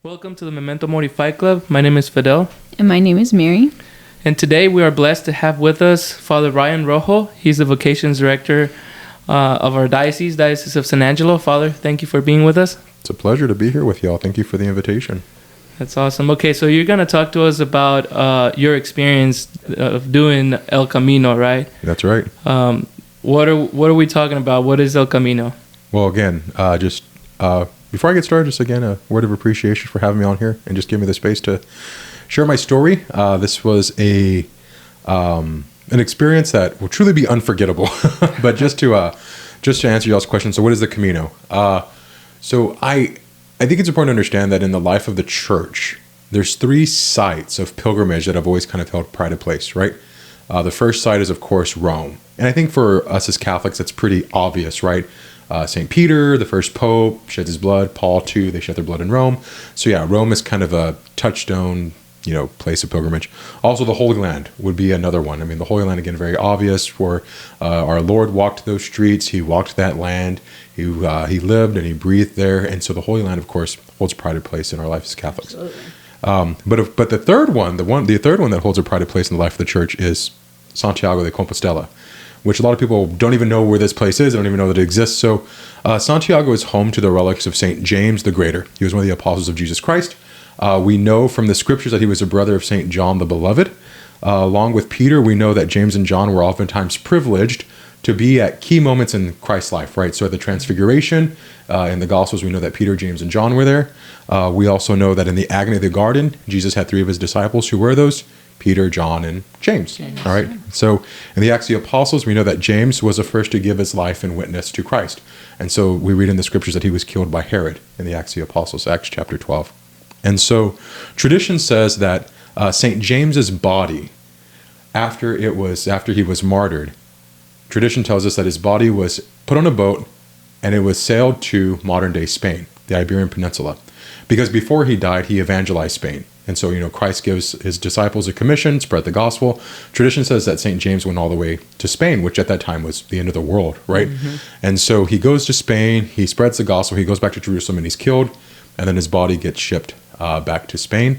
Welcome to the Memento Mori Fight Club. My name is Fidel. And my name is Mary. And today we are blessed to have with us Father Ryan Rojo. He's the Vocations Director of our Diocese of San Angelo. Father, thank you for being with us. It's a pleasure to be here with y'all. Thank you for the invitation. That's awesome. Okay, so you're going to talk to us about your experience of doing El Camino, right? That's right. What are we talking about? What is El Camino? Well, again, before I get started, just again, a word of appreciation for having me on here and just giving me the space to share my story. This was an experience that will truly be unforgettable. But just to answer y'all's question, so what is the Camino? So I think it's important to understand that in the life of the church, there's three sites of pilgrimage that have always kind of held pride of place, right? The first site is, of course, Rome. And I think for us as Catholics, it's pretty obvious, right? St. Peter, the first pope, sheds his blood. Paul, too, they shed their blood in Rome. So yeah, Rome is kind of a touchstone, place of pilgrimage. Also, the Holy Land would be another one. I mean, the Holy Land, again, very obvious, where our Lord walked those streets. He walked that land. He lived and he breathed there. And so the Holy Land, of course, holds a prided place in our life as Catholics. Absolutely. But the third one, the third one that holds a prided place in the life of the church is Santiago de Compostela, which a lot of people don't even know where this place is. They don't even know that it exists. So Santiago is home to the relics of St. James the Greater. He was one of the apostles of Jesus Christ. We know from the scriptures that he was a brother of St. John the Beloved. Along with Peter, we know that James and John were oftentimes privileged to be at key moments in Christ's life, right? So at the Transfiguration, in the Gospels, we know that Peter, James, and John were there. We also know that in the agony of the garden, Jesus had three of his disciples. Who were those? Peter, John, and James. All right. So in the Acts of the Apostles, we know that James was the first to give his life and witness to Christ. And so we read in the scriptures that he was killed by Herod in the Acts of the Apostles, Acts chapter 12. And so tradition says that St. James's body, after he was martyred, tradition tells us that his body was put on a boat and it was sailed to modern-day Spain, the Iberian Peninsula. Because before he died, he evangelized Spain. And so, Christ gives his disciples a commission, spread the gospel. Tradition says that St. James went all the way to Spain, which at that time was the end of the world, right? Mm-hmm. And so he goes to Spain, he spreads the gospel, he goes back to Jerusalem and he's killed, and then his body gets shipped back to Spain.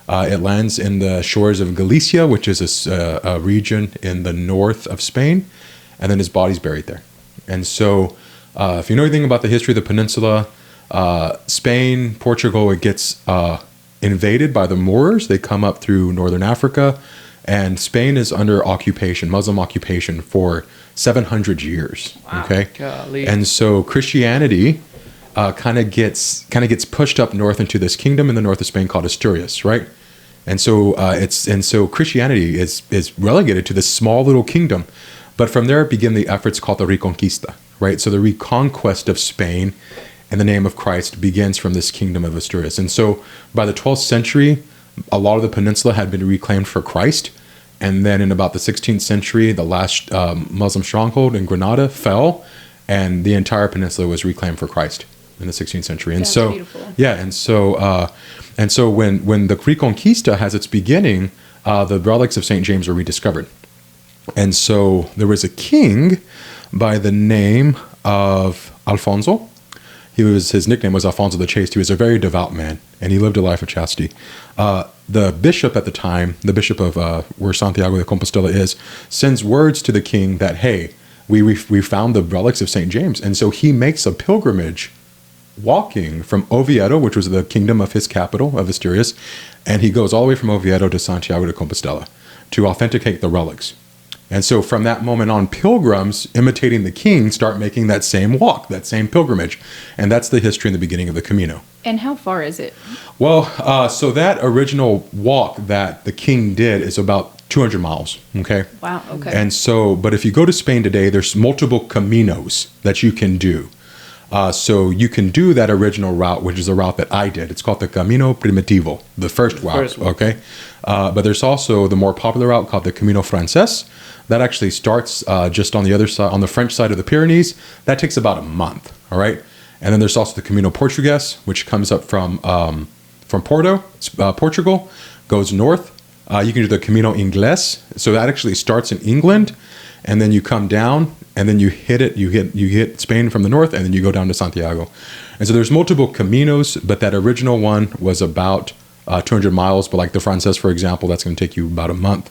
It lands in the shores of Galicia, which is a region in the north of Spain, and then his body's buried there. And so if you know anything about the history of the peninsula, Spain, Portugal, it gets invaded by the Moors. They come up through northern Africa, and Spain is under occupation, Muslim occupation, for 700 years. Wow. Okay, Golly. And so Christianity kind of gets pushed up north into this kingdom in the north of Spain called Asturias, right? And so Christianity is relegated to this small little kingdom, but from there begin the efforts called the Reconquista, right? So the reconquest of Spain in the name of Christ begins from this kingdom of Asturias. And so by the 12th century, a lot of the peninsula had been reclaimed for Christ. And then in about the 16th century, the last Muslim stronghold in Granada fell, and the entire peninsula was reclaimed for Christ in the 16th century. And That's so, beautiful. yeah, and so when the Reconquista has its beginning, the relics of St. James are rediscovered. And so there was a king by the name of Alfonso. His nickname was Alfonso the Chaste. He was a very devout man, and he lived a life of chastity. The bishop at the time, the bishop of where Santiago de Compostela is, sends words to the king that, hey, we found the relics of St. James. And so he makes a pilgrimage walking from Oviedo, which was the kingdom of his capital, of Asturias, and he goes all the way from Oviedo to Santiago de Compostela to authenticate the relics. And so from that moment on, pilgrims imitating the king start making that same walk, that same pilgrimage. And that's the history in the beginning of the Camino. And how far is it? Well, so that original walk that the king did is about 200 miles, okay? Wow, okay. And so, but if you go to Spain today, there's multiple caminos that you can do. So you can do that original route, which is a route that I did. It's called the Camino Primitivo, the first route, okay? But there's also the more popular route called the Camino Frances. That actually starts just on the other side, on the French side of the Pyrenees. That takes about a month, all right? And then there's also the Camino Portugues, which comes up from Porto, Portugal, goes north. You can do the Camino Inglés. So that actually starts in England, and then you come down, and then you hit Spain from the north, and then you go down to Santiago. And so there's multiple caminos, but that original one was about 200 miles. But like the Frances, for example, that's going to take you about a month.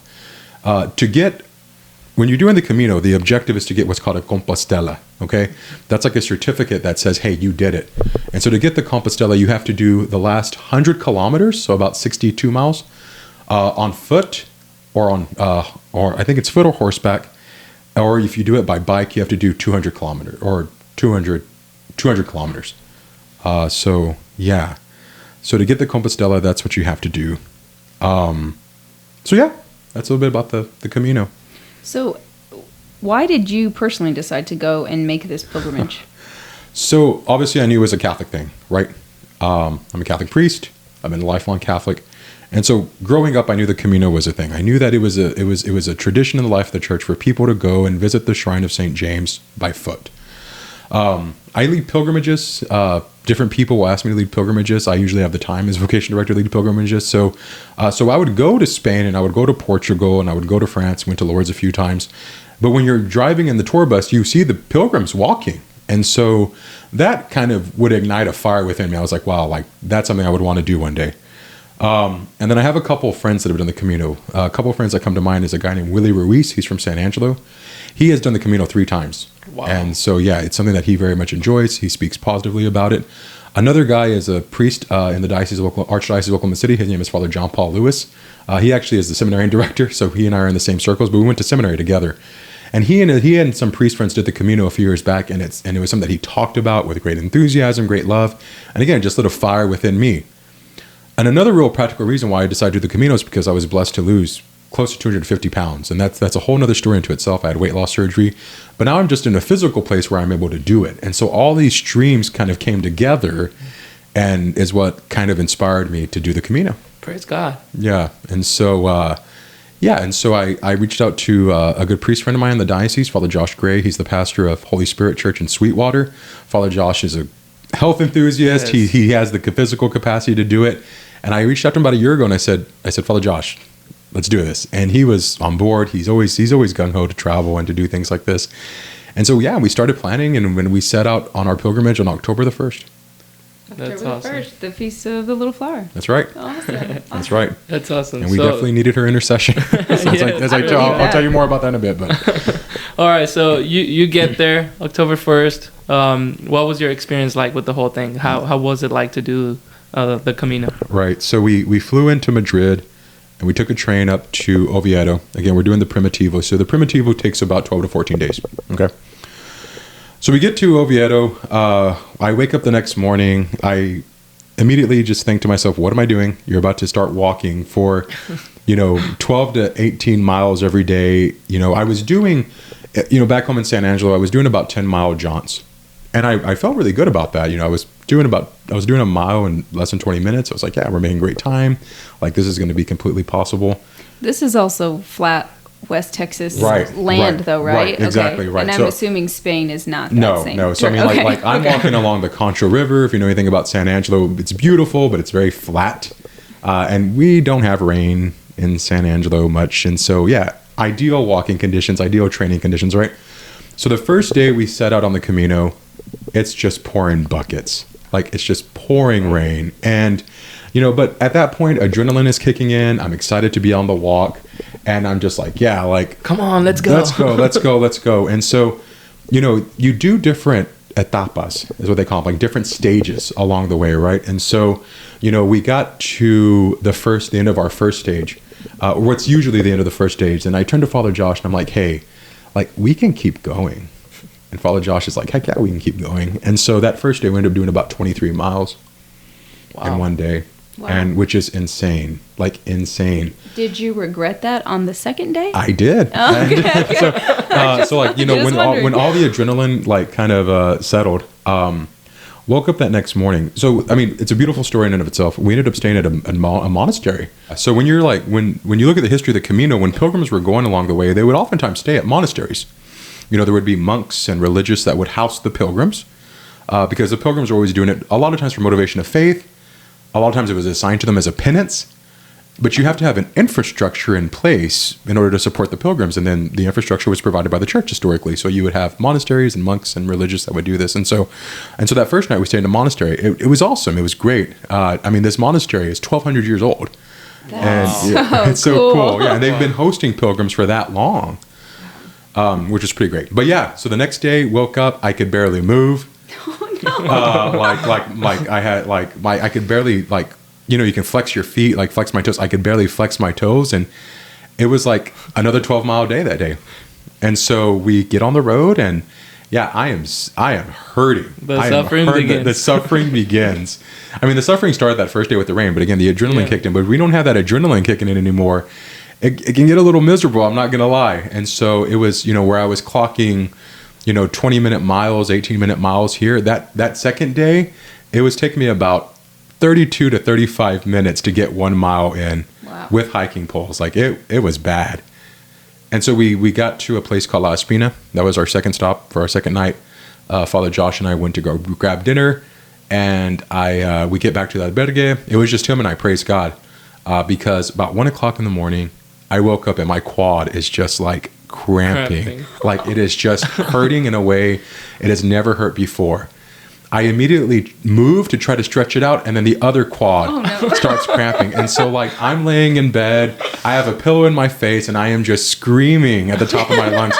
When you're doing the Camino, the objective is to get what's called a Compostela, okay? That's like a certificate that says, hey, you did it. And so to get the Compostela, you have to do the last 100 kilometers, so about 62 miles, on foot or I think it's foot or horseback. Or if you do it by bike, you have to do 200 kilometers or 200 kilometers. So yeah. So to get the Compostela, that's what you have to do. So yeah, that's a little bit about the Camino. So, why did you personally decide to go and make this pilgrimage? So obviously I knew it was a Catholic thing, right? I'm a Catholic priest. I've been a lifelong Catholic. And so growing up, I knew the Camino was a thing. I knew that it was a tradition in the life of the church for people to go and visit the shrine of St. James by foot. I lead pilgrimages. Different people will ask me to lead pilgrimages. I usually have the time as vocation director to lead pilgrimages. So I would go to Spain, and I would go to Portugal, and I would go to France. Went to Lourdes a few times. But when you're driving in the tour bus, you see the pilgrims walking. And so that kind of would ignite a fire within me. I was like, wow, like that's something I would want to do one day. And then I have a couple of friends that have done the Camino. A couple of friends that come to mind is a guy named Willie Ruiz. He's from San Angelo. He has done the Camino 3 times. Wow. And so, yeah, it's something that he very much enjoys. He speaks positively about it. Another guy is a priest in the Archdiocese of Oklahoma City. His name is Father John Paul Lewis. He actually is the seminarian director, so he and I are in the same circles, but we went to seminary together. And he and some priest friends did the Camino a few years back, and it was something that he talked about with great enthusiasm, great love, and again, just lit a fire within me. And another real practical reason why I decided to do the Camino is because I was blessed to lose close to 250 pounds. And that's a whole nother story into itself. I had weight loss surgery, but now I'm just in a physical place where I'm able to do it. And so all these streams kind of came together and is what kind of inspired me to do the Camino. Praise God. Yeah. And so, I reached out to a good priest friend of mine in the diocese, Father Josh Gray. He's the pastor of Holy Spirit Church in Sweetwater. Father Josh is a health enthusiast. Yes. He has the physical capacity to do it. And I reached out to him about a year ago, and I said, Father Josh, let's do this. And he was on board. He's always gung-ho to travel and to do things like this. And so, yeah, we started planning, and when we set out on our pilgrimage on October the 1st. That's awesome. October the 1st, the Feast of the Little Flower. That's right. Awesome. That's right. That's awesome. And we definitely needed her intercession. I'll tell you more about that in a bit. But all right, so you get there October 1st. What was your experience like with the whole thing? How was it like to do the Camino? Right. So we flew into Madrid, and we took a train up to Oviedo. Again, we're doing the Primitivo. So the Primitivo takes about 12 to 14 days. Okay. So we get to Oviedo. I wake up the next morning. I immediately just think to myself, what am I doing? You're about to start walking for, 12 to 18 miles every day. I was doing, back home in San Angelo, I was doing about 10-mile jaunts. And I felt really good about that. I was doing a mile in less than 20 minutes. I was like, yeah, we're making great time. Like, this is going to be completely possible. This is also flat West Texas land, though, right? Right, exactly, okay. right. And I'm assuming Spain is not that same. No. So, I mean, like I'm walking along the Contra River. If you know anything about San Angelo, it's beautiful, but it's very flat. And we don't have rain in San Angelo much. And so, yeah, ideal walking conditions, ideal training conditions, right? So the first day we set out on the Camino, it's just pouring buckets. Like, it's just pouring rain. And, but at that point, adrenaline is kicking in. I'm excited to be on the walk. And I'm just like, yeah, like, come on, let's go. Let's go. And so, you do different etapas, is what they call them, like different stages along the way, right? And so, we got to the end of our first stage, what's usually the end of the first stage. And I turned to Father Josh and I'm like, hey, like, we can keep going. And Father Josh is like, heck yeah, we can keep going. And so that first day we ended up doing about 23 miles in one day. Wow. And which is insane, like insane. Did you regret that on the second day? I did. Oh, okay. So like, when all the adrenaline like kind of settled, woke up that next morning. So, I mean, it's a beautiful story in and of itself. We ended up staying at a monastery. So when you're like, when you look at the history of the Camino, when pilgrims were going along the way, they would oftentimes stay at monasteries. There would be monks and religious that would house the pilgrims because the pilgrims were always doing it a lot of times for motivation of faith. A lot of times it was assigned to them as a penance. but you have to have an infrastructure in place in order to support the pilgrims. And then the infrastructure was provided by the church historically. So you would have monasteries and monks and religious that would do this. And so that first night we stayed in a monastery. It was awesome. It was great. I mean, this monastery is 1,200 years old. It's so cool. Yeah, and they've been hosting pilgrims for that long, which is pretty great. But yeah, so the next day, woke up, I could barely move. Oh no! I could barely you can flex your feet, like flex my toes. I could barely flex my toes, and it was like another 12-mile day that day. And so we get on the road, and yeah, I am hurting. The suffering begins. The suffering begins. I mean, the suffering started that first day with the rain, but again, the adrenaline kicked in. But we don't have that adrenaline kicking in anymore. It can get a little miserable, I'm not going to lie. And so it was, where I was clocking, 20-minute miles, 18-minute miles here. That second day, it was taking me about 32 to 35 minutes to get 1 mile in with hiking poles. Like it was bad. And so we got to a place called La Espina. That was our second stop for our second night. Father Josh and I went to go grab dinner, and we get back to the albergue. It was just him and I, praise God, because about 1 o'clock in the morning, I woke up and my quad is just like cramping. Like it is just hurting in a way it has never hurt before. I immediately move to try to stretch it out, and then the other quad starts cramping. And so, I'm laying in bed, I have a pillow in my face, and I am just screaming at the top of my lungs.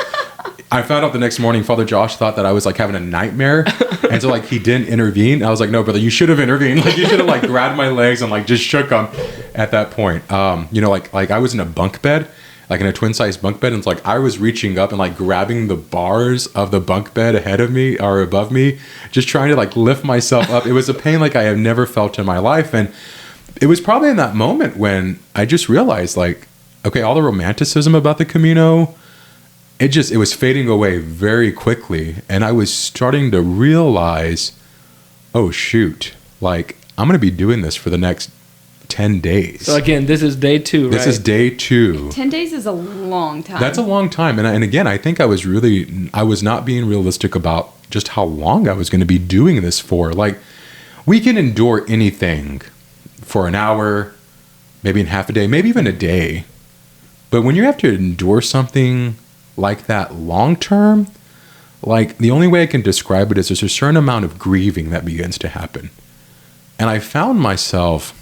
I found out the next morning, Father Josh thought that I was having a nightmare, and so he didn't intervene. I was like, no, brother, you should have intervened. You should have grabbed my legs and just shook them at that point. I was in a bunk bed. In a twin-sized bunk bed, and it's I was reaching up and grabbing the bars of the bunk bed ahead of me or above me, just trying to lift myself up. It was a pain I have never felt in my life, and it was probably in that moment when I just realized okay, all the romanticism about the Camino, it was fading away very quickly, and I was starting to realize, oh shoot, I'm going to be doing this for the next 10 days. So again, this is day 2, right? This is day 2. 10 days is a long time. That's a long time. And again, I think I was not being realistic about just how long I was going to be doing this for. We can endure anything for an hour, maybe in half a day, maybe even a day. But when you have to endure something like that long term, the only way I can describe it is there's a certain amount of grieving that begins to happen. And I found myself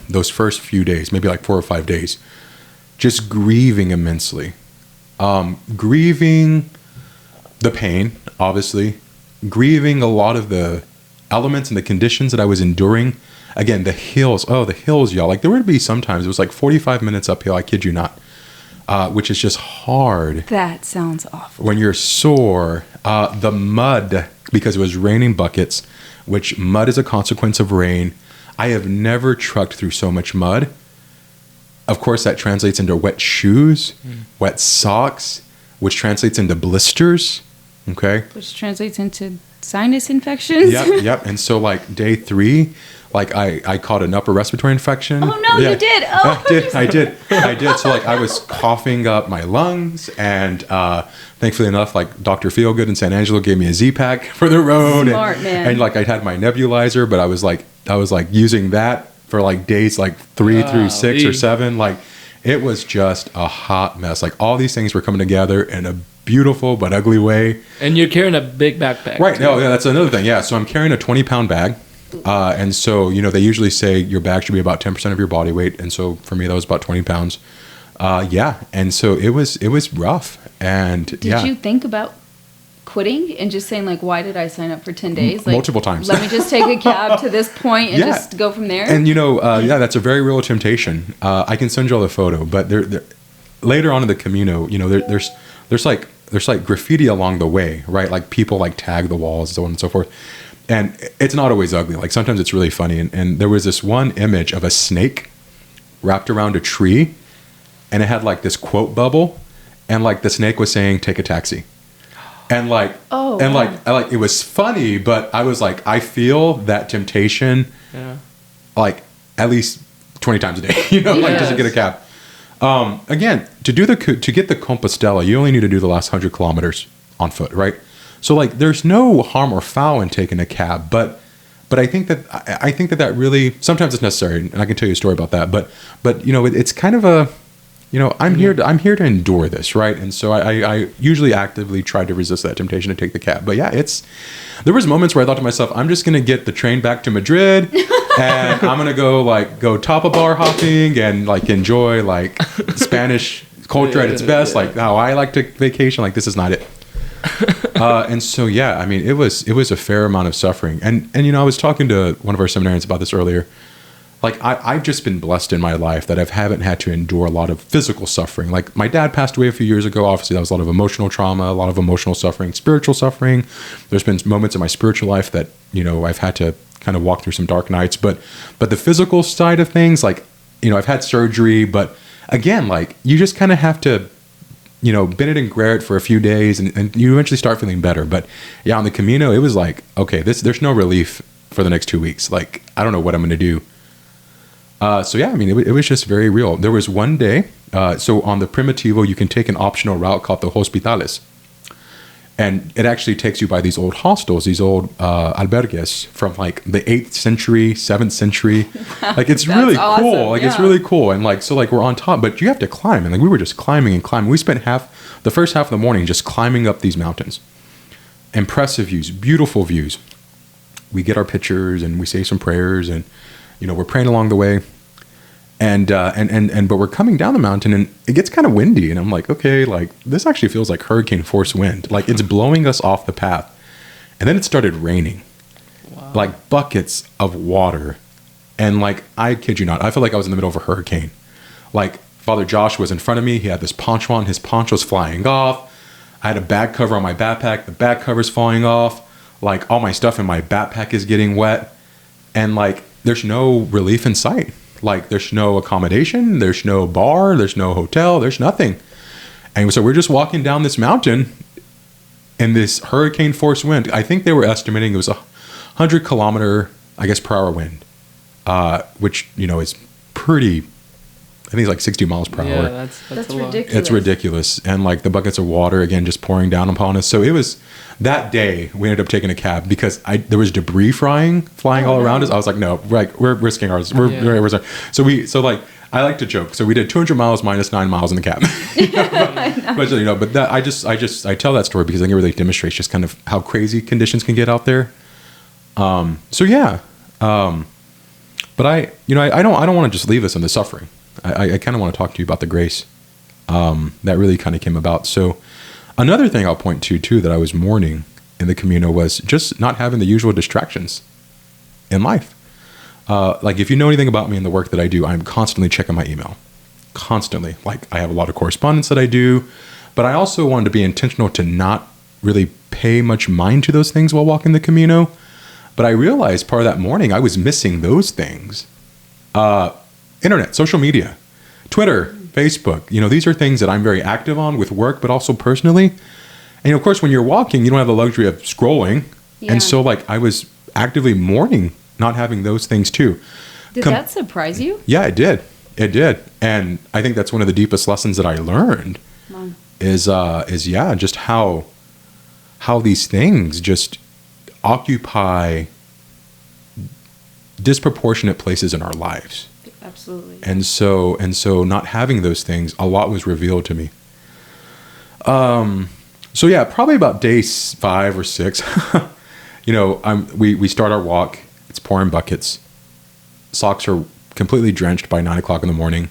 those first few days, maybe 4 or 5 days, just grieving immensely. Grieving the pain, obviously. Grieving a lot of the elements and the conditions that I was enduring. Again, the hills. Oh, the hills, y'all. There would be sometimes, it was 45 minutes uphill, I kid you not, which is just hard. That sounds awful. When you're sore. The mud, because it was raining buckets, which mud is a consequence of rain. I have never trucked through so much mud. Of course, that translates into wet shoes, wet socks, which translates into blisters, okay? Which translates into sinus infections. Yep. And so, day 3, I caught an upper respiratory infection. Oh, no, you did? Oh, I did. So, I was coughing up my lungs, and thankfully enough, Dr. Feelgood in San Angelo gave me a Z-Pack for the road. Smart, man. And, I had my nebulizer, but I was using that for days 3 through 6 or 7. It was just a hot mess. All these things were coming together in a beautiful but ugly way. And you're carrying a big backpack. Right. No, yeah, that's another thing. Yeah. So I'm carrying a 20-pound bag. And so, they usually say your bag should be about 10% of your body weight. And so for me, that was about 20 pounds. And so it was rough. And Did you think about quitting and just saying why did I sign up for 10 days? Multiple times. Let me just take a cab to this point and just go from there. And that's a very real temptation. I can send you all the photo, but there later on in the Camino, there's graffiti along the way, right? People tag the walls, so on and so forth. And it's not always ugly. Sometimes it's really funny. And there was this one image of a snake wrapped around a tree, and it had this quote bubble, and the snake was saying, "Take a taxi." And it was funny, but I was I feel that temptation, at least 20 times a day, just to get a cab. Again, to get the Compostela, you only need to do the last 100 kilometers on foot, right? So there's no harm or foul in taking a cab, but but I think that really sometimes it's necessary, and I can tell you a story about that. But you know, it's kind of a, you know, I'm here to endure this, right? And so I usually actively try to resist that temptation to take the cab. But yeah, there was moments where I thought to myself, I'm just gonna get the train back to Madrid, and I'm gonna go tapa bar hopping and like enjoy like Spanish culture at its best, like how I like to vacation. Like, this is not it. And so yeah, I mean, it was a fair amount of suffering. And you know, I was talking to one of our seminarians about this earlier. Like, I've just been blessed in my life that I haven't had to endure a lot of physical suffering. Like, my dad passed away a few years ago. Obviously, that was a lot of emotional trauma, a lot of emotional suffering, spiritual suffering. There's been moments in my spiritual life that, you know, I've had to kind of walk through some dark nights. But the physical side of things, like, you know, I've had surgery, but again, like, you just kind of have to, you know, bend it and grare it for a few days, and you eventually start feeling better. But yeah, on the Camino, it was like, okay, there's no relief for the next 2 weeks. Like, I don't know what I'm going to do. So yeah, I mean, it was just very real. There was one day, so on the Primitivo, you can take an optional route called the Hospitales. And it actually takes you by these old hostels, these old albergues from like the 8th century, 7th century. Wow, like, it's really awesome. Cool. Like, it's really cool. And like, so like, we're on top, but you have to climb. And like, we were just climbing and climbing. We spent the first half of the morning just climbing up these mountains. Impressive views, beautiful views. We get our pictures and we say some prayers, and, you know, we're praying along the way. But we're coming down the mountain, and it gets kind of windy, and I'm like, okay, like, this actually feels like hurricane force wind. Like, it's blowing us off the path. And then it started raining. Wow. Like, buckets of water. And like, I kid you not, I felt like I was in the middle of a hurricane. Like, Father Josh was in front of me. He had this poncho on. His poncho's flying off. I had a bag cover on my backpack. The bag cover's falling off. Like, all my stuff in my backpack is getting wet. And like, there's no relief in sight. Like, there's no accommodation, there's no bar, there's no hotel, there's nothing. And so we're just walking down this mountain in this hurricane force wind. I think they were estimating it was 100 kilometer, I guess, per hour wind, which, you know, is pretty, I think it's like 60 miles per hour. Yeah, that's ridiculous. It's ridiculous. And like, the buckets of water, again, just pouring down upon us. So it was, that day we ended up taking a cab because there was debris flying all around us. I was like, no, we're risking ours. So like, I like to joke. So we did 200 miles minus 9 miles in the cab. But that, I tell that story because I think it really demonstrates just kind of how crazy conditions can get out there. So yeah. But I don't want to just leave us in the suffering. I kind of want to talk to you about the grace that really kind of came about. So another thing I'll point to too that I was mourning in the Camino was just not having the usual distractions in life. Like, if you know anything about me and the work that I do, I'm constantly checking my email. Constantly. Like, I have a lot of correspondence that I do, but I also wanted to be intentional to not really pay much mind to those things while walking the Camino. But I realized part of that morning I was missing those things. Internet, social media, Twitter, Facebook, you know, these are things that I'm very active on with work, but also personally. And of course, when you're walking, you don't have the luxury of scrolling. Yeah. And so like, I was actively mourning not having those things too. Did that surprise you? Yeah, it did. It did. And I think that's one of the deepest lessons that I learned. Wow. is just how these things just occupy disproportionate places in our lives. Absolutely. And so not having those things, a lot was revealed to me. So yeah, probably about day 5 or 6, you know, we start our walk. It's pouring buckets. Socks are completely drenched by 9 o'clock in the morning.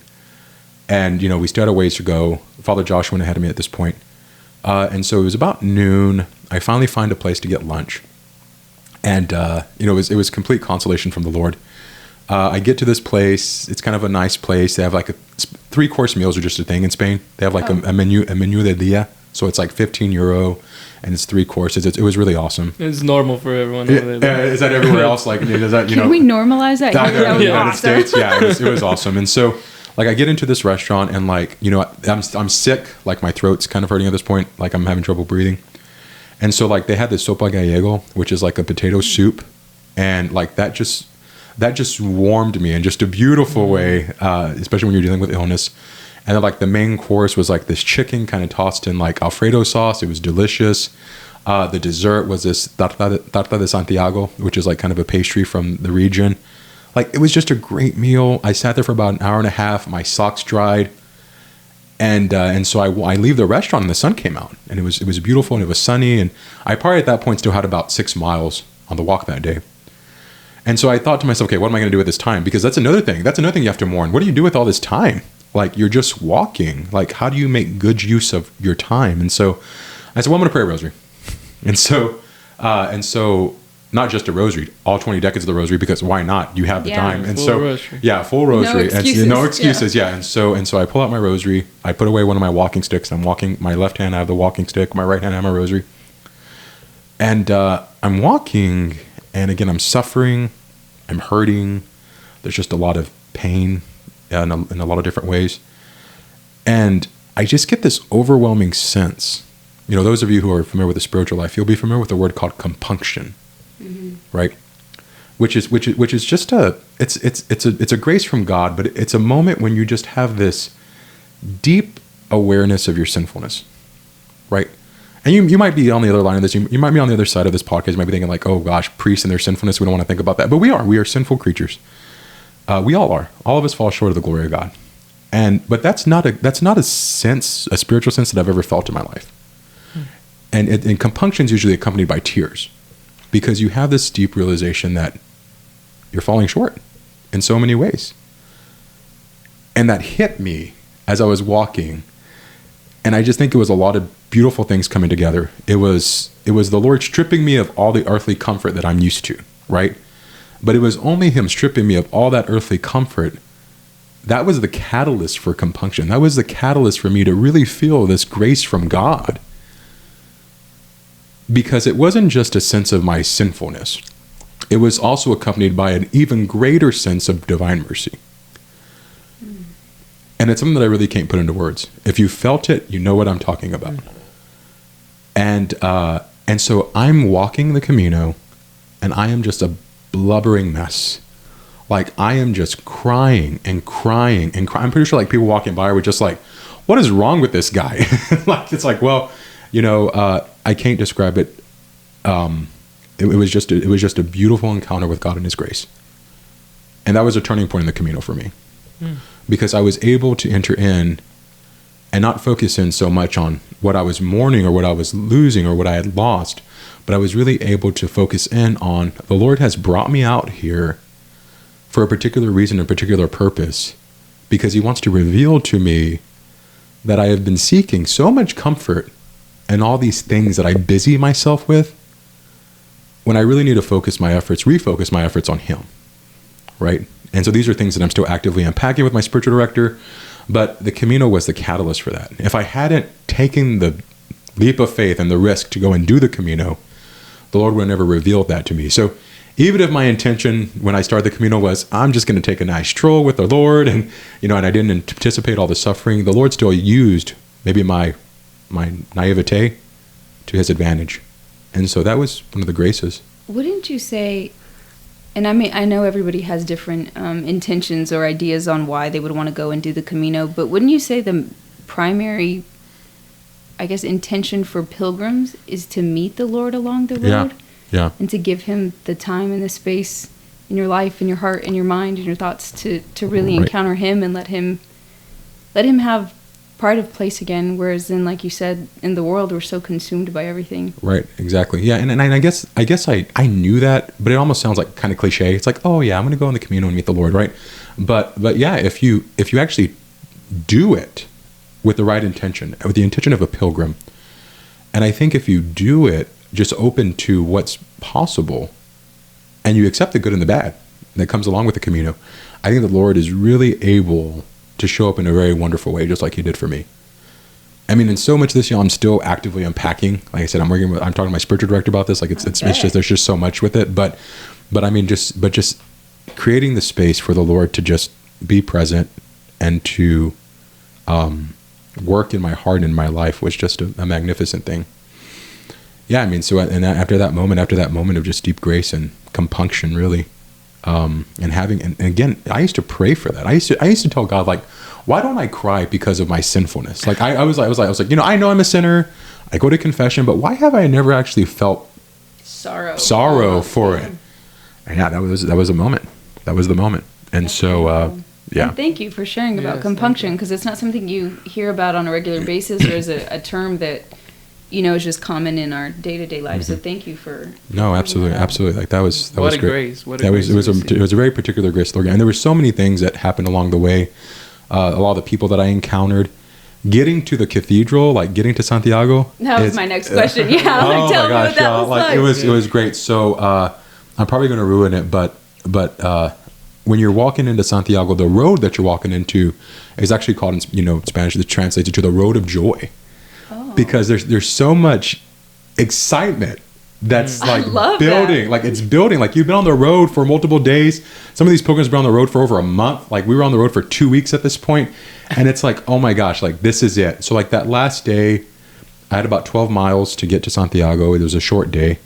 And, you know, we still had a ways to go. Father Josh went ahead of me at this point. And so it was about noon. I finally find a place to get lunch. And, you know, it was complete consolation from the Lord. I get to this place. It's kind of a nice place. They have like 3-course meals are just a thing in Spain. They have like a menu de dia. So it's like €15 and it's 3 courses. It was really awesome. It's normal for everyone. Is that everywhere else? Like, is that, you know? Can we normalize that? In the United awesome. States? Yeah, it was awesome. And so like I get into this restaurant and like, you know, I'm sick. Like my throat's kind of hurting at this point. Like I'm having trouble breathing. And so like they had this sopa gallego, which is like a potato soup. And like that just warmed me in just a beautiful way, especially when you're dealing with illness. And then like the main course was like this chicken kind of tossed in like Alfredo sauce. It was delicious. The dessert was this tarta de Santiago, which is like kind of a pastry from the region. Like, it was just a great meal. I sat there for about an hour and a half. My socks dried. And so I leave the restaurant and the sun came out, and it was beautiful and it was sunny. And I probably at that point still had about 6 miles on the walk that day. And so I thought to myself, okay, what am I going to do with this time? Because that's another thing. That's another thing you have to mourn. What do you do with all this time? Like, you're just walking. Like, how do you make good use of your time? And so I said, well, I'm going to pray a rosary. And so not just a rosary, all 20 decades of the rosary, because why not? You have the time. And full rosary. Full rosary. No excuses. Yeah. And so I pull out my rosary. I put away one of my walking sticks. I'm walking. My left hand, I have the walking stick. My right hand, I have my rosary. And I'm walking, and again, I'm suffering. I'm hurting. There's just a lot of pain in a lot of different ways. And I just get this overwhelming sense. You know, those of you who are familiar with the spiritual life, you'll be familiar with a word called compunction, right? Which is just it's a grace from God, but it's a moment when you just have this deep awareness of your sinfulness, right? And you might be on the other line of this. You might be on the other side of this podcast. You might be thinking like, oh gosh, priests and their sinfulness. We don't want to think about that, but we are sinful creatures. We all are. All of us fall short of the glory of God, but that's not a spiritual sense that I've ever felt in my life. And compunction is usually accompanied by tears, because you have this deep realization that you're falling short in so many ways. And that hit me as I was walking. And I just think it was a lot of beautiful things coming together. It was the Lord stripping me of all the earthly comfort that I'm used to, right? But it was only him stripping me of all that earthly comfort. That was the catalyst for compunction. That was the catalyst for me to really feel this grace from God. Because it wasn't just a sense of my sinfulness. It was also accompanied by an even greater sense of divine mercy. And it's something that I really can't put into words. If you felt it, you know what I'm talking about. And so I'm walking the Camino, and I am just a blubbering mess. Like, I am just crying and crying and crying. I'm pretty sure like people walking by were just like, what is wrong with this guy? Like, it's like, well, you know, I can't describe it. It was just a beautiful encounter with God and his grace. And that was a turning point in the Camino for me. Because I was able to enter in and not focus in so much on what I was mourning or what I was losing or what I had lost, but I was really able to focus in on the Lord has brought me out here for a particular reason, a particular purpose, because he wants to reveal to me that I have been seeking so much comfort and all these things that I busy myself with, when I really need to refocus my efforts on him, right? And so these are things that I'm still actively unpacking with my spiritual director, but the Camino was the catalyst for that. If I hadn't taken the leap of faith and the risk to go and do the Camino, the Lord would have never revealed that to me. So even if my intention when I started the Camino was, I'm just going to take a nice stroll with the Lord, and and I didn't anticipate all the suffering, the Lord still used maybe my naivete to his advantage. And so that was one of the graces. Wouldn't you say, and I know everybody has different intentions or ideas on why they would want to go and do the Camino, but wouldn't you say the primary, I guess, intention for pilgrims is to meet the Lord along the road? Yeah. And to give him the time and the space in your life, in your heart, in your mind, in your thoughts to really encounter him and let him have pride of place again, whereas then, like you said, in the world we're so consumed by everything. Right, exactly. Yeah, and I guess I knew that, but it almost sounds like kind of cliche. It's like, oh yeah, I'm going to go on the Camino and meet the Lord, right? But yeah, if you actually do it with the right intention, with the intention of a pilgrim, and I think if you do it just open to what's possible, and you accept the good and the bad that comes along with the Camino, I think the Lord is really able to show up in a very wonderful way, just like he did for me. I mean, in so much this year, I'm still actively unpacking. Like I said, I'm talking to my spiritual director about this. Like it's just, there's just so much with it. But I mean, just creating the space for the Lord to just be present and to work in my heart and in my life was just a magnificent thing. Yeah, I mean, so and after that moment of just deep grace and compunction, really. And again, I used to pray for that. I used to tell God, like, why don't I cry because of my sinfulness? Like I was like, I know I'm a sinner. I go to confession, but why have I never actually felt sorrow for it? And yeah, that was a moment. That was the moment. And so, yeah. And thank you for sharing about compunction, because it's not something you hear about on a regular basis, or is a term that, is just common in our day-to-day life. So thank you for. No, absolutely. Like that was great. Grace. It was a very particular grace, Lord. And there were so many things that happened along the way. A lot of the people that I encountered. Getting to the cathedral, like getting to Santiago. That was my next question. Yeah, tell me what that was like. It was great. So I'm probably going to ruin it, but when you're walking into Santiago, the road that you're walking into is actually called in Spanish. It translates to the road of joy, because there's so much excitement that's building. Like it's building. Like you've been on the road for multiple days. Some of these pilgrims have been on the road for over a month. Like we were on the road for 2 weeks at this point. And it's like, oh my gosh, like this is it. So like that last day, I had about 12 miles to get to Santiago. It was a short day.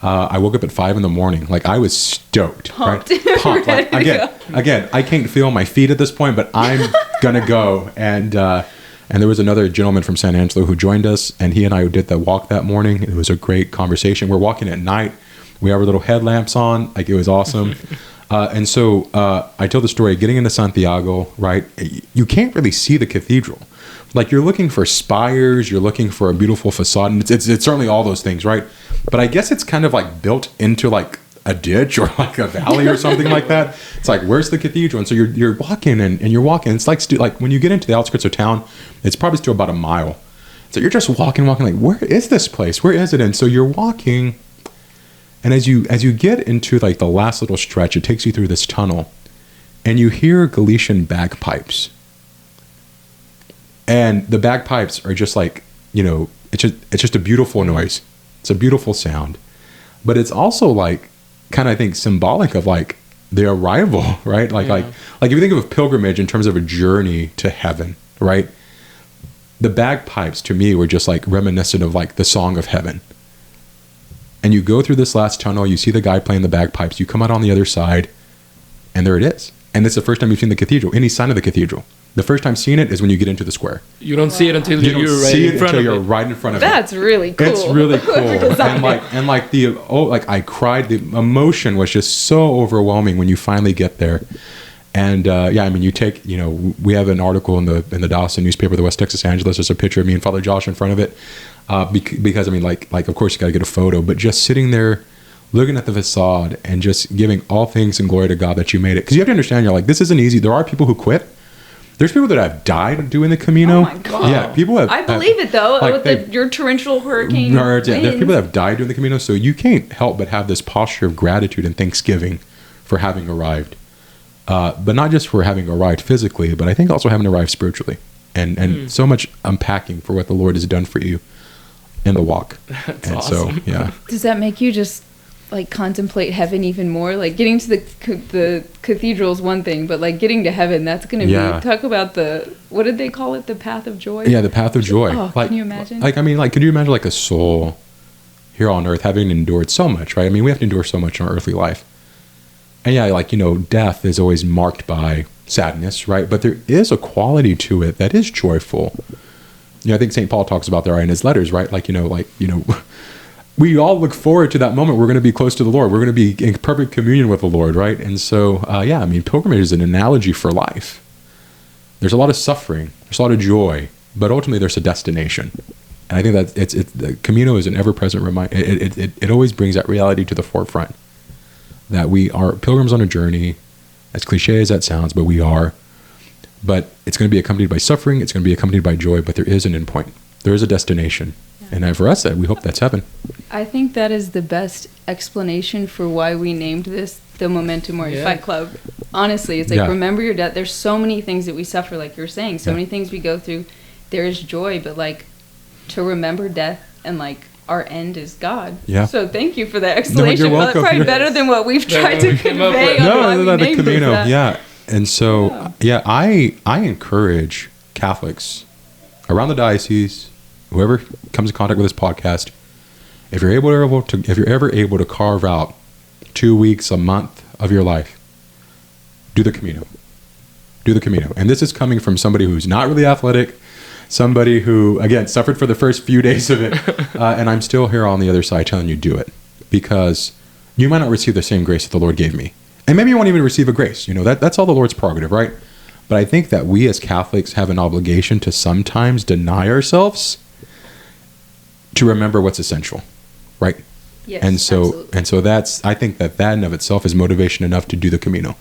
I woke up at 5 a.m. Like I was stoked. Pumped. Right? Pumped. Like, again, I can't feel my feet at this point, but I'm gonna go. And there was another gentleman from San Angelo who joined us, and he and I did the walk that morning. It was a great conversation. We're walking at night. We have our little headlamps on. Like it was awesome. And so I tell the story, getting into Santiago, right? You can't really see the cathedral. Like you're looking for spires, you're looking for a beautiful facade, and it's certainly all those things, right? But I guess it's kind of like built into like a ditch or like a valley or something like that. It's like, where's the cathedral? And so you're walking and you're walking. It's like when you get into the outskirts of town, it's probably still about a mile. So you're just walking, like, where is this place? Where is it? And so you're walking. And as you get into like the last little stretch, it takes you through this tunnel, and you hear Galician bagpipes. And the bagpipes are just like, it's just a beautiful noise. It's a beautiful sound. But it's also like kind of, I think, symbolic of like the arrival, right? Like if you think of a pilgrimage in terms of a journey to heaven, right? The bagpipes to me were just like reminiscent of like the song of heaven. And you go through this last tunnel, you see the guy playing the bagpipes, you come out on the other side, and there it is. And it's the first time you've seen the cathedral, any sign of the cathedral. The first time seeing it is when you get into the square. You don't see it until you're right in front of it. That's really cool. It's really cool. I cried. The emotion was just so overwhelming when you finally get there. And you take, we have an article in the Dawson newspaper, the West Texas Angeles. There's a picture of me and Father Josh in front of it. Because of course you got to get a photo, but just sitting there looking at the facade and just giving all thanks and glory to God that you made it. Because you have to understand, you're like, this isn't easy. There are people who quit. There's people that have died doing the Camino. Oh my God. Yeah, people have. I believe it though, with your torrential hurricane. There's people that have died doing the Camino, so you can't help but have this posture of gratitude and thanksgiving for having arrived. But not just for having arrived physically, but I think also having arrived spiritually. And so much unpacking for what the Lord has done for you in the walk. That's and awesome. So, yeah. Does that make you just like contemplate heaven even more? Like getting to the cathedral is one thing, but like getting to heaven, that's going to be, talk about what did they call it? The path of joy? Yeah, the path of joy. Oh, can you imagine? Could you imagine like a soul here on earth having endured so much, right? I mean, we have to endure so much in our earthly life. And death is always marked by sadness, right? But there is a quality to it that is joyful. I think St. Paul talks about that in his letters, right? We all look forward to that moment. We're going to be close to the Lord. We're going to be in perfect communion with the Lord, right? And so, pilgrimage is an analogy for life. There's a lot of suffering. There's a lot of joy. But ultimately, there's a destination. And I think that the Camino is an ever-present reminder. It always brings that reality to the forefront. That we are pilgrims on a journey, as cliche as that sounds, but we are. But it's going to be accompanied by suffering. It's going to be accompanied by joy. But there is an endpoint. There is a destination. And for us, we hope that's heaven. I think that is the best explanation for why we named this the Memento Mori Fight Club. Honestly, it's like, remember your death. There's so many things that we suffer, like you're saying, so many things we go through. There is joy, but like to remember death and like our end is God. Yeah. So thank you for that explanation. No, you're welcome. Probably better than what we've tried to convey. The Camino. Yeah. And so, I encourage Catholics around the diocese, whoever comes in contact with this podcast, if you're ever able to carve out 2 weeks, a month of your life, do the Camino. do the Camino. And this is coming from somebody who's not really athletic, somebody who, again, suffered for the first few days of it. And I'm still here on the other side telling you do it, because you might not receive the same grace that the Lord gave me. And maybe you won't even receive a grace. You know, that's all the Lord's prerogative, right? But I think that we as Catholics have an obligation to sometimes deny ourselves to remember what's essential, right? Yes, and so that's, I think that in of itself is motivation enough to do the Camino.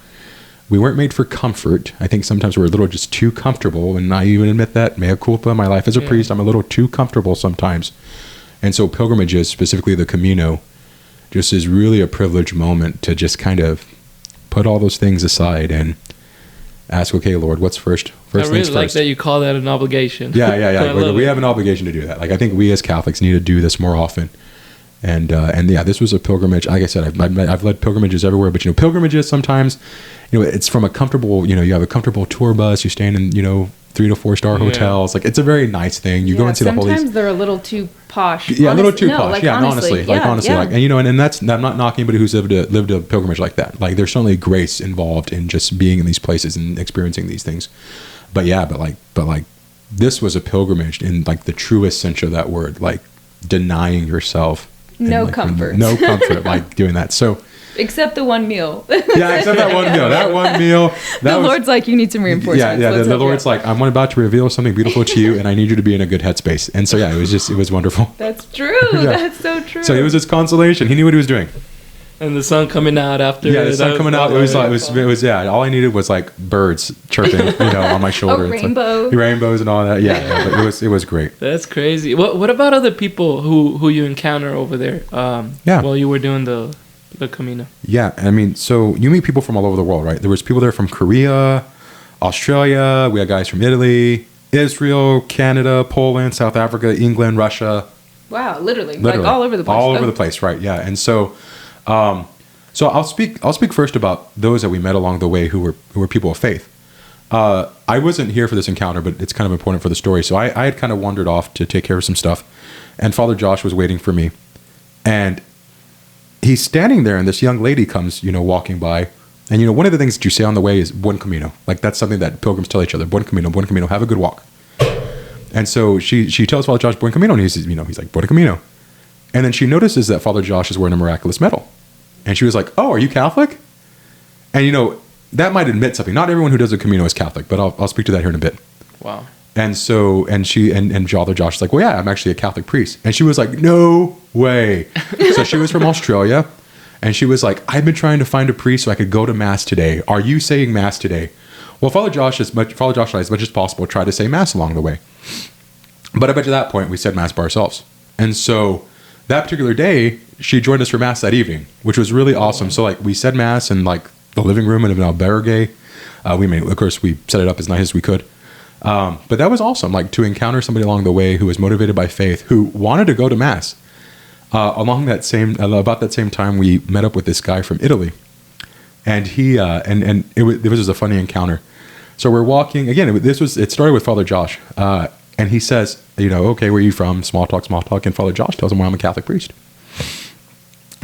We weren't made for comfort. I think sometimes we're a little just too comfortable, and I even admit that, mea culpa, my life as a priest, I'm a little too comfortable sometimes. And so pilgrimages, specifically the Camino, just is really a privileged moment to just kind of put all those things aside and ask, okay, Lord, what's first? I really like that you call that an obligation. Yeah. We have an obligation to do that. Like, I think we as Catholics need to do this more often. And yeah, this was a pilgrimage. Like I said, I've led pilgrimages everywhere, but, you know, pilgrimages sometimes, you know, it's from a comfortable, you know, you have a comfortable tour bus, you stay in, you know, 3 to 4 star hotels. Like, it's a very nice thing. You go and see the holy. Sometimes they're a little too posh. Yeah, a little too posh. Like, yeah, honestly. Like, and, you know, and that's, I'm not knocking anybody who's lived a pilgrimage like that. Like, there's certainly grace involved in just being in these places and experiencing these things. But yeah, but like this was a pilgrimage in like the truest sense of that word, like denying yourself. No comfort. No comfort, like doing that. So, except the one meal. Yeah, except that one meal. That one meal. The Lord's like, you need some reinforcements. Yeah. The Lord's like, I'm about to reveal something beautiful to you, and I need you to be in a good headspace. And so, yeah, it was wonderful. That's true. Yeah. That's so true. So it was his consolation. He knew what he was doing. And the sun coming out after. Yeah, the sun coming out. It was. Yeah. All I needed was like birds chirping, you know, on my shoulder. A rainbow. Like, rainbows and all that. Yeah, but it was great. That's crazy. What about other people who you encounter over there? While you were doing the Camino. Yeah, I mean, so you meet people from all over the world, right? There was people there from Korea, Australia. We had guys from Italy, Israel, Canada, Poland, South Africa, England, Russia. Wow, literally. Like all over the place. All over the place, right? Yeah, and so, I'll speak first about those that we met along the way who were people of faith. I wasn't here for this encounter, but it's kind of important for the story. So I had kind of wandered off to take care of some stuff, and Father Josh was waiting for me, and he's standing there, and this young lady comes, you know, walking by. And, you know, one of the things that you say on the way is Buen Camino. Like, that's something that pilgrims tell each other. Buen Camino, have a good walk. And so she tells Father Josh, Buen Camino, and he's like, Buen Camino. And then she notices that Father Josh is wearing a miraculous medal. And she was like, oh, are you Catholic? And, you know, that might admit something. Not everyone who does a Camino is Catholic, but I'll speak to that here in a bit. Wow. And so, and Father Josh is like, well, yeah, I'm actually a Catholic priest. And she was like, no way. So she was from Australia, and she was like, I've been trying to find a priest so I could go to Mass today. Are you saying Mass today? Well, Father Josh and I, as much as possible, tried to say Mass along the way. But I bet to that point, we said Mass by ourselves. And so that particular day, she joined us for Mass that evening, which was really awesome. So, like, we said Mass in, like, the living room in an albergue. Of course, we set it up as nice as we could. But that was awesome, like, to encounter somebody along the way who was motivated by faith, who wanted to go to Mass. About that same time, we met up with this guy from Italy, and he it was just a funny encounter. So we're walking again. It started with Father Josh, and he says, you know, okay, where are you from? Small talk, and Father Josh tells him, well, I'm a Catholic priest,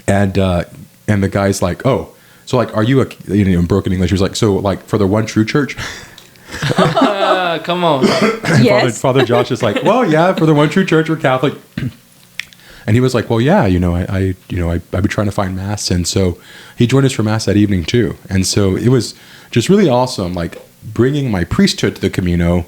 and the guy's like, oh, so, like, are you in broken English? He was like, so, like, for the one true church. Come on. Yes. Father Josh is like, well, yeah, for the one true church, we're Catholic. And he was like, well, yeah, you know, I've been trying to find Mass. And so he joined us for Mass that evening too. And so it was just really awesome, like, bringing my priesthood to the Camino.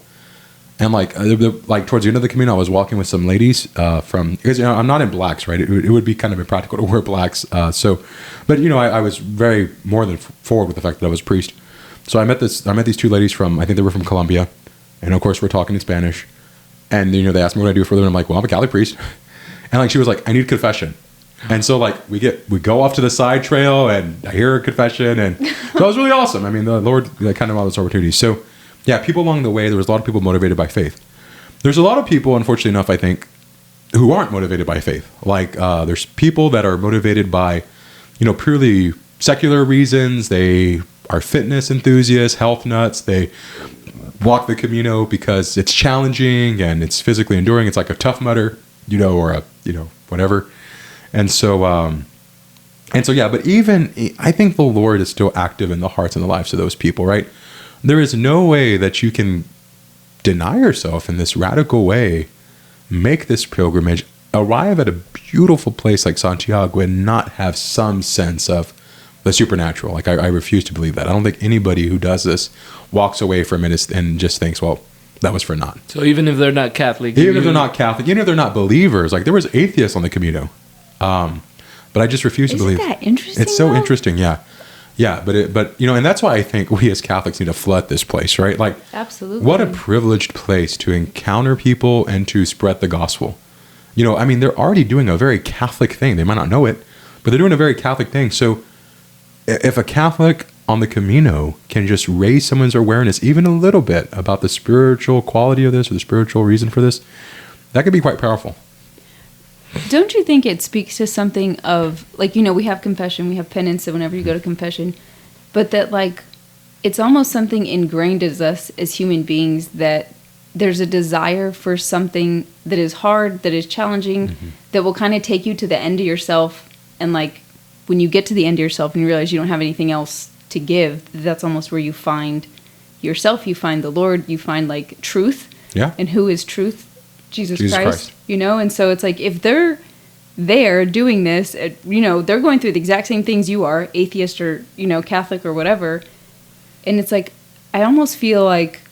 And like towards the end of the Camino, I was walking with some ladies because, you know, I'm not in blacks, right? It would be kind of impractical to wear blacks. But, you know, I was very more than forward with the fact that I was a priest. So I met these two ladies from, I think they were from Colombia, and of course we're talking in Spanish, and, you know, they asked me what I do for them, and I'm like, well, I'm a Catholic priest, and, like, she was like, I need confession, and so, like, we go off to the side trail, and I hear her confession, and so it was really awesome. I mean, the Lord kind of allowed those opportunities. So yeah, people along the way, there was a lot of people motivated by faith. There's a lot of people, unfortunately enough, I think, who aren't motivated by faith. Like, there's people that are motivated by, you know, purely secular reasons. They are fitness enthusiasts, health nuts. They walk the Camino because it's challenging and it's physically enduring. It's like a Tough Mudder, you know, or whatever. And so, yeah, but even, I think the Lord is still active in the hearts and the lives of those people, right? there is no way that you can deny yourself in this radical way, make this pilgrimage, arrive at a beautiful place like Santiago and not have some sense of the supernatural. Like, I refuse to believe that. I don't think anybody who does this walks away from it and just thinks, well, that was for naught. So even if they're not Catholic, even if they're not Catholic, even if they're not believers, like there was atheists on the Camino, but I just refuse to believe. Isn't that interesting? It's so though? interesting, yeah. But you know, and that's why I think we as Catholics need to flood this place, right? Like, Absolutely. what a privileged place to encounter people and to spread the gospel. You know, I mean, they're already doing a very Catholic thing. They might not know it, but they're doing a very Catholic thing. So if a Catholic on the Camino can just raise someone's awareness even a little bit about the spiritual quality of this or the spiritual reason for this, that could be quite powerful. Don't you think it speaks to something of, like, you know, we have confession, we have penance, so whenever you go to confession, but that, like, it's almost something ingrained as us as human beings that there's a desire for something that is hard, that is challenging, that will kind of take you to the end of yourself. And, like, when you get to the end of yourself and you realize you don't have anything else to give, that's almost where you find yourself, you find the Lord, you find, like, truth. Yeah. And who is truth? Jesus Christ. You know? And so it's like, if they're there doing this, you know, they're going through the exact same things you are, atheist or, you know, Catholic or whatever. And it's like, I almost feel like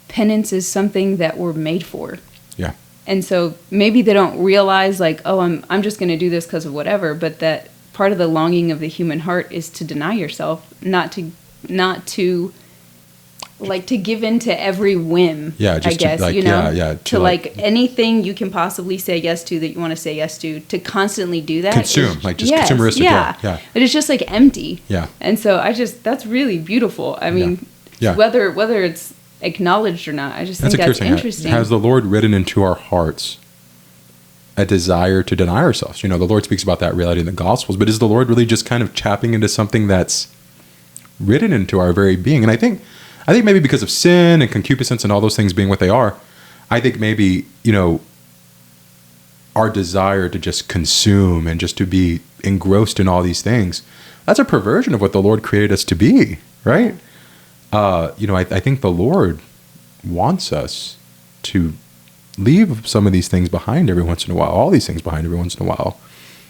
penance is something that we're made for. Yeah. And so maybe they don't realize, like, oh, I'm just going to do this because of whatever, but that part of the longing of the human heart is to deny yourself, not to like to give in to every whim. Yeah, just I guess, to, like, you know, to like anything you can possibly say yes to that you want to say yes to constantly do that. Consume, like just consumeristic. Yeah. But it's just like empty. Yeah. And so that's really beautiful. I mean, whether it's acknowledged or not, I just think that's interesting. Has the Lord written into our hearts a desire to deny ourselves? You know, the Lord speaks about that reality in the Gospels, but is the Lord really just kind of tapping into something that's written into our very being? And I think maybe because of sin and concupiscence and all those things being what they are, I think maybe, you know, our desire to just consume and just to be engrossed in all these things, that's a perversion of what the Lord created us to be, right? You know, I think the Lord wants us to leave some of these things behind every once in a while, all these things behind every once in a while,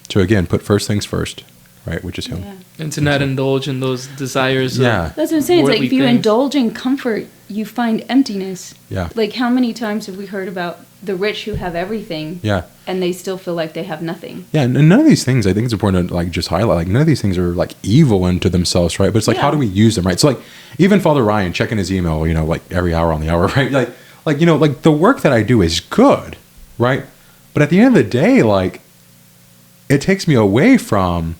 to, again, put first things first, right, which is Him. Yeah. And to not indulge in those desires. Yeah. That's what I'm saying. It's like if you things. indulge in comfort, you find emptiness. Yeah. Like, how many times have we heard about the rich who have everything, and they still feel like they have nothing? Yeah, and none of these things, I think it's important to, like, just highlight, like, none of these things are, like, evil unto themselves, right? But it's like, how do we use them, right? So, like, even Father Ryan checking his email, you know, like, every hour on the hour, right? Like, you know, like, the work that I do is good, right? But at the end of the day, like, it takes me away from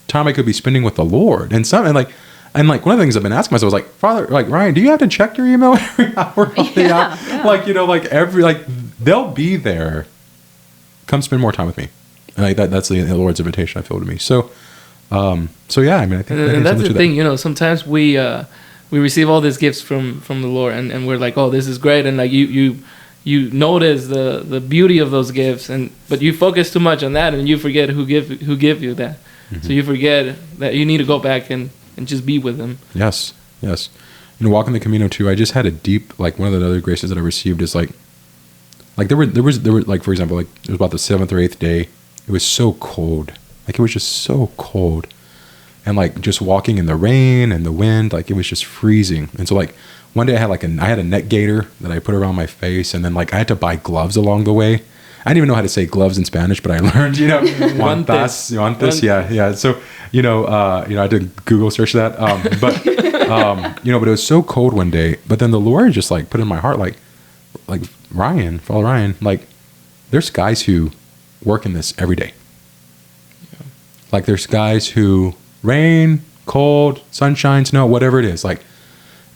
time I could be spending with the Lord. And one of the things I've been asking myself is, like, Father, like, Ryan, do you have to check your email every hour on the hour? Yeah. Like, you know, like, they'll be there. Come spend more time with me. And like that's the Lord's invitation, I feel, to me. So yeah, I mean, I think and that's the thing, you know, sometimes we receive all these gifts from the Lord, and we're like, oh, this is great, and like you notice the beauty of those gifts, but you focus too much on that, and you forget who give you that. Mm-hmm. So you forget that you need to go back and just be with Him. Yes. You know, walking the Camino too, I just had a deep, like, one of the other graces that I received is like there were like, for example, like, it was about the 7th or 8th day. It was so cold. Like, it was just so cold. And like, just walking in the rain and the wind, like, it was just freezing. And so, like, one day I had a neck gaiter that I put around my face, and then, like, I had to buy gloves along the way. I didn't even know how to say gloves in Spanish, but I learned, you know, guantes, yeah. So, you know, I had to Google search that. But you know, but it was so cold one day. But then the Lord just, like, put in my heart, like Father Ryan, like, there's guys who work in this every day. Yeah. Like, there's guys who, rain, cold, sunshine, snow, whatever it is, like,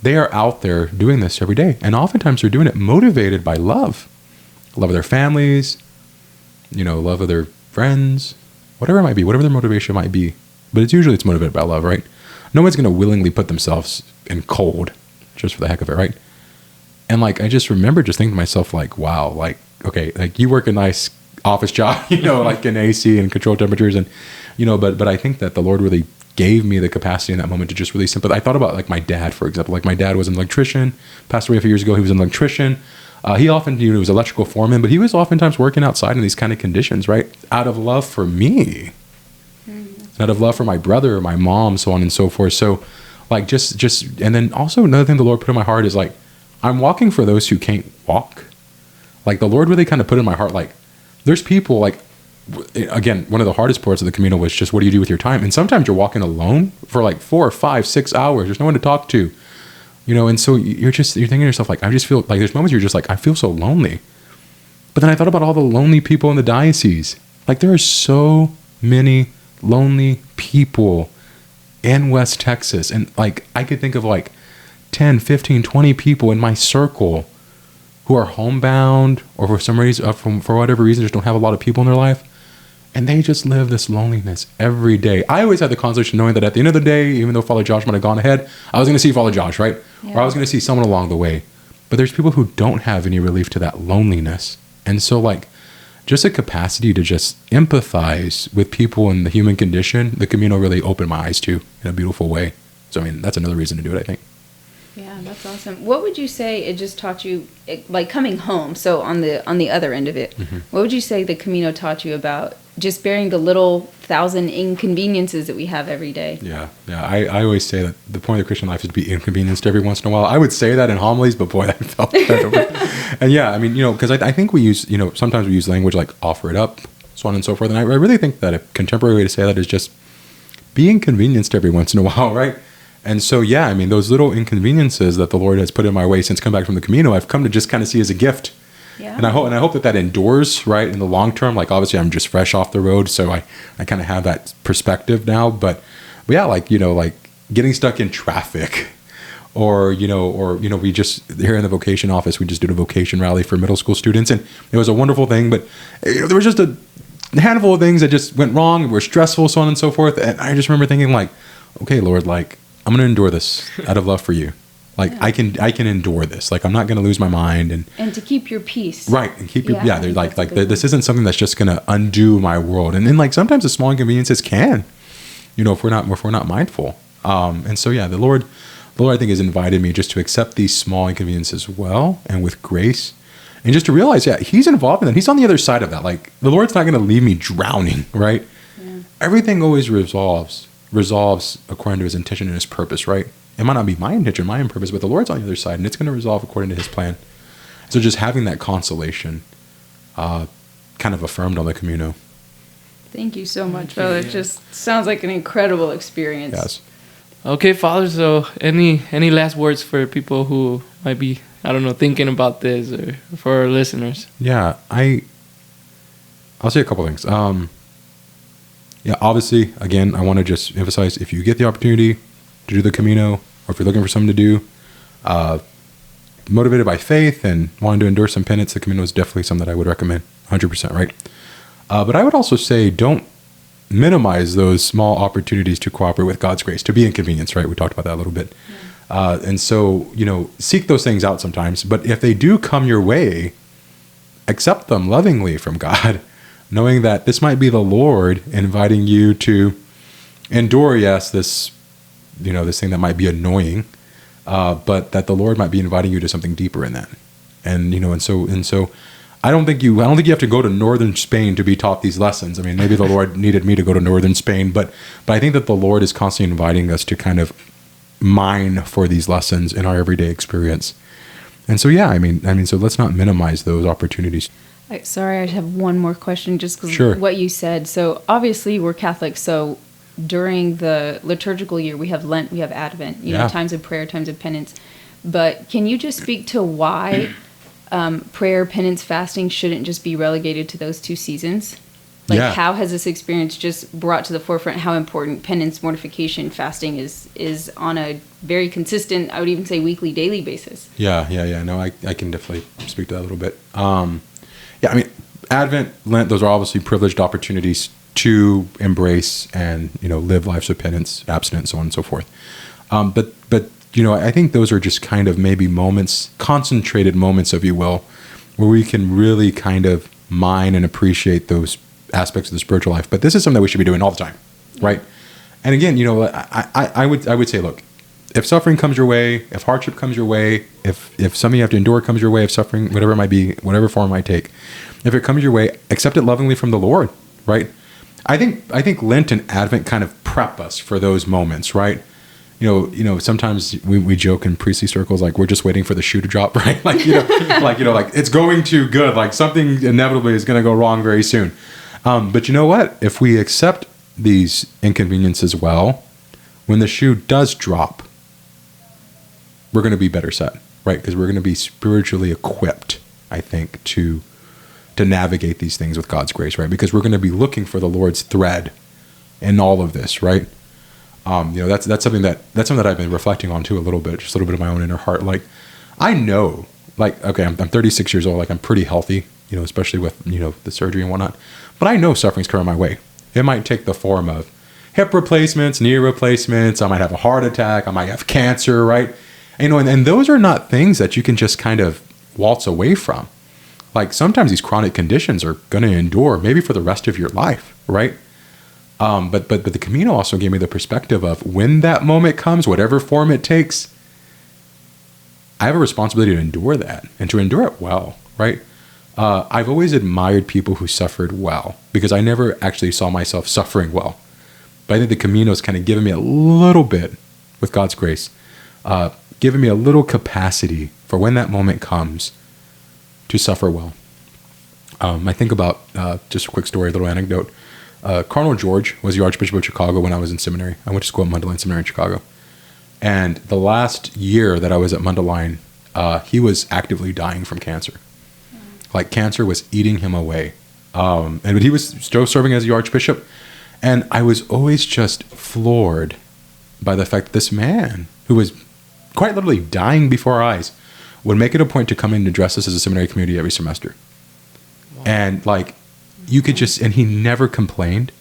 they are out there doing this every day. And oftentimes they're doing it motivated by love of their families, you know, love of their friends, whatever it might be, whatever their motivation might be. But it's motivated by love, right? No one's going to willingly put themselves in cold just for the heck of it, right? And like, I just remember just thinking to myself, like, wow, like, okay, like, you work a nice office job, you know, like in AC and controlled temperatures, and, you know, but I think that the Lord really gave me the capacity in that moment to just really sympathize. I thought about like my dad, for example. Like my dad was an electrician, passed away a few years ago. He was an electrician. He often, was electrical foreman, but he was oftentimes working outside in these kind of conditions, right? Out of love for me, out of love for my brother, my mom, so on and so forth. So like just, and then also another thing the Lord put in my heart is like, I'm walking for those who can't walk. Like the Lord really kind of put in my heart, like there's people like, again, one of the hardest parts of the Camino was just what do you do with your time? And sometimes you're walking alone for like 4 or 5, 6 hours. There's no one to talk to, and so you're thinking to yourself, like, I just feel like there's moments you're just like, I feel so lonely. But then I thought about all the lonely people in the diocese. Like there are so many lonely people in West Texas. And like, I could think of like 10, 15, 20 people in my circle who are homebound or for some reason, for whatever reason, just don't have a lot of people in their life. And they just live this loneliness every day. I always had the consolation knowing that at the end of the day, even though Father Josh might have gone ahead, I was going to see Father Josh, right? Yeah. Or I was going to see someone along the way. But there's people who don't have any relief to that loneliness. And so like just a capacity to just empathize with people in the human condition, the Camino really opened my eyes to in a beautiful way. So, I mean, that's another reason to do it, I think. Yeah, that's awesome. What would you say it just taught you, like coming home, so on the other end of it, what would you say the Camino taught you about just bearing the little 1,000 inconveniences that we have every day? Yeah. I always say that the point of the Christian life is to be inconvenienced every once in a while. I would say that in homilies, but boy, I felt that over. And yeah, I mean, because I think we use, sometimes we use language like offer it up, so on and so forth. And I really think that a contemporary way to say that is just be inconvenienced every once in a while, right? And so, yeah, I mean, those little inconveniences that the Lord has put in my way since coming back from the Camino, I've come to just kind of see as a gift. Yeah. And I hope that endures, right, in the long term. Like, obviously, I'm just fresh off the road, so I kind of have that perspective now. But yeah, like, like getting stuck in traffic or we just, here in the vocation office, we just did a vocation rally for middle school students. And it was a wonderful thing, but there was just a handful of things that just went wrong, were stressful, so on and so forth. And I just remember thinking like, okay, Lord, like, I'm going to endure this out of love for you. Like, yeah. I can endure this. Like, I'm not going to lose my mind. And to keep your peace. Right. And keep your, they're like this isn't something that's just going to undo my world. And then like, sometimes the small inconveniences can, if we're not mindful. And so, yeah, the Lord, I think has invited me just to accept these small inconveniences well and with grace. And just to realize, yeah, he's involved in that. He's on the other side of that. Like, the Lord's not going to leave me drowning, right? Yeah. Everything always resolves according to his intention and his purpose, right? It might not be my intention, my own purpose, but the Lord's on the other side, and it's going to resolve according to his plan. So just having that consolation kind of affirmed on the Camino. Thank you so much, Father. It just sounds like an incredible experience. Yes. Okay, Father, so any last words for people who might be, thinking about this, or for our listeners? Yeah, I'll say a couple things. Yeah, obviously, again, I want to just emphasize, if you get the opportunity to do the Camino, or if you're looking for something to do, motivated by faith and wanting to endure some penance, the Camino is definitely something that I would recommend, 100%, right? But I would also say, don't minimize those small opportunities to cooperate with God's grace, to be inconvenienced, right? We talked about that a little bit. Yeah. And so, seek those things out sometimes, but if they do come your way, accept them lovingly from God, knowing that this might be the Lord inviting you to endure, yes, this thing that might be annoying, but that the Lord might be inviting you to something deeper in that. And, and so I don't think you have to go to northern Spain to be taught these lessons. I mean, maybe the Lord needed me to go to northern Spain, but I think that the Lord is constantly inviting us to kind of mine for these lessons in our everyday experience. And so, yeah, I mean, so let's not minimize those opportunities. Sorry, I have one more question just because what you said. So obviously we're Catholic, so during the liturgical year we have Lent, we have Advent, times of prayer, times of penance. But can you just speak to why prayer, penance, fasting shouldn't just be relegated to those 2 seasons? Like, how has this experience just brought to the forefront how important penance, mortification, fasting is on a very consistent, I would even say weekly, daily basis? Yeah. No, I can definitely speak to that a little bit. Yeah, I mean, Advent, Lent, those are obviously privileged opportunities to embrace and, live lives of penance, abstinence, so on and so forth. But I think those are just kind of maybe moments, concentrated moments, if you will, where we can really kind of mine and appreciate those aspects of the spiritual life. But this is something that we should be doing all the time, right? And again, I would say, look, if suffering comes your way, if hardship comes your way, if something you have to endure comes your way, if suffering, whatever it might be, whatever form it might take, if it comes your way, accept it lovingly from the Lord, right? I think Lent and Advent kind of prep us for those moments, right? Sometimes we joke in priestly circles, like we're just waiting for the shoe to drop, right? Like it's going too good, like something inevitably is going to go wrong very soon. But you know what? If we accept these inconveniences well, when the shoe does drop, we're going to be better set, right? Because we're going to be spiritually equipped, I think, to navigate these things with God's grace, right? Because we're going to be looking for the Lord's thread in all of this, right? That's something that I've been reflecting on too a little bit, just a little bit of my own inner heart. Like, I know, like, okay, I'm 36 years old, like I'm pretty healthy, especially with, the surgery and whatnot, but I know suffering's coming my way. It might take the form of hip replacements, knee replacements. I might have a heart attack. I might have cancer, right? And those are not things that you can just kind of waltz away from. Like, sometimes these chronic conditions are going to endure maybe for the rest of your life, right? But the Camino also gave me the perspective of when that moment comes, whatever form it takes, I have a responsibility to endure that and to endure it well, right? I've always admired people who suffered well because I never actually saw myself suffering well. But I think the Camino's kind of given me a little bit, with God's grace, given me a little capacity for when that moment comes to suffer well. I think about, just a quick story, a little anecdote. Cardinal George was the Archbishop of Chicago when I was in seminary. I went to school at Mundelein Seminary in Chicago. And the last year that I was at Mundelein, he was actively dying from cancer. Like, cancer was eating him away. But he was still serving as the Archbishop. And I was always just floored by the fact that this man, who was quite literally dying before our eyes, would make it a point to come in and address us as a seminary community every semester. Wow. And like, you could just, and he never complained.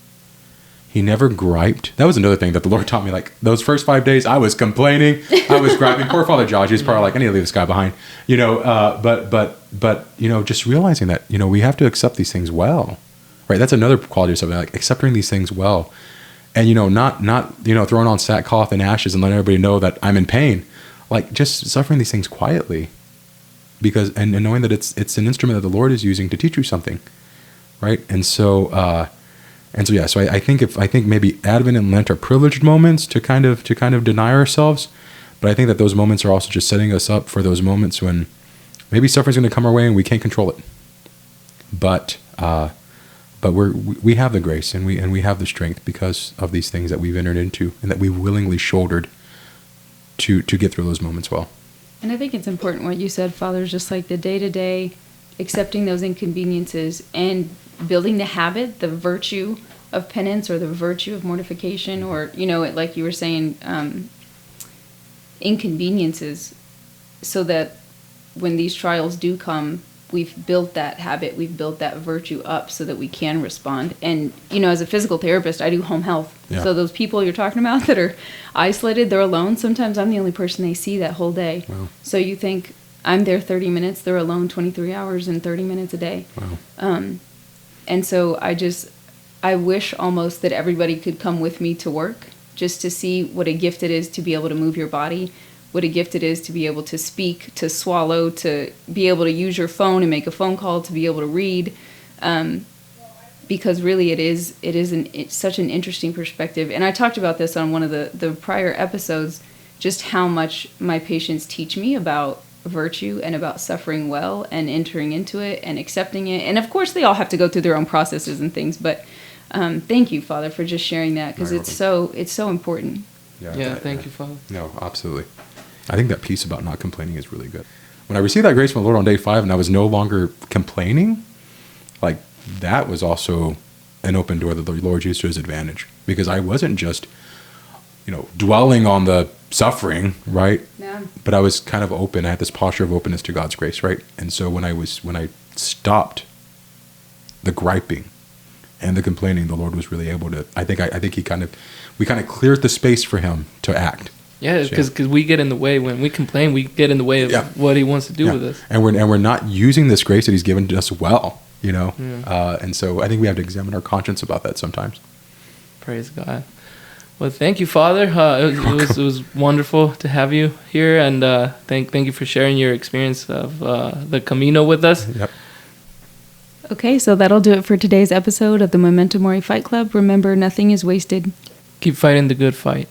He never griped. That was another thing that the Lord taught me. Like, those first 5 days, I was complaining. I was griping. Poor Father Josh, he's probably like, I need to leave this guy behind. But just realizing that, we have to accept these things well. Right? That's another quality of something, like accepting these things well. And, not throwing on sackcloth and ashes and letting everybody know that I'm in pain. Like, just suffering these things quietly. Because, and knowing that it's an instrument that the Lord is using to teach you something. Right? So I think maybe Advent and Lent are privileged moments to kind of deny ourselves, but I think that those moments are also just setting us up for those moments when maybe suffering's going to come our way and we can't control it. But we have the grace and we have the strength because of these things that we've entered into and that we willingly shouldered to get through those moments well. And I think it's important what you said, Father, just like the day-to-day, accepting those inconveniences and building the habit, the virtue of penance or the virtue of mortification, or, like you were saying, inconveniences, so that when these trials do come, we've built that habit, we've built that virtue up so that we can respond. And, as a physical therapist, I do home health. Yeah. So those people you're talking about that are isolated, they're alone, sometimes I'm the only person they see that whole day. Wow. So you think, I'm there 30 minutes, they're alone 23 hours and 30 minutes a day. Wow. And so I wish almost that everybody could come with me to work just to see what a gift it is to be able to move your body, what a gift it is to be able to speak, to swallow, to be able to use your phone and make a phone call, to be able to read. Because really it's such an interesting perspective. And I talked about this on one of the prior episodes, just how much my patients teach me about virtue and about suffering well and entering into it and accepting it. And of course they all have to go through their own processes and things, but thank you, Father, for just sharing that, because it's so important. Yeah, thank you, Father. No, absolutely. I think that piece about not complaining is really good. When I received that grace from the Lord on day 5 and I was no longer complaining, like, that was also an open door that the Lord used to his advantage, because I wasn't just dwelling on the suffering, right? Yeah. But I was kind of open. I had this posture of openness to God's grace, right? And so when I stopped the griping and the complaining, the Lord was really able to. I think we kind of cleared the space for him to act. Yeah, because we get in the way when we complain. We get in the way of what he wants to do with us, and we're not using this grace that he's given to us well, And so I think we have to examine our conscience about that sometimes. Praise God. Well, thank you, Father. It was wonderful to have you here, and thank you for sharing your experience of the Camino with us. Yep. Okay, so that'll do it for today's episode of the Memento Mori Fight Club. Remember, nothing is wasted. Keep fighting the good fight.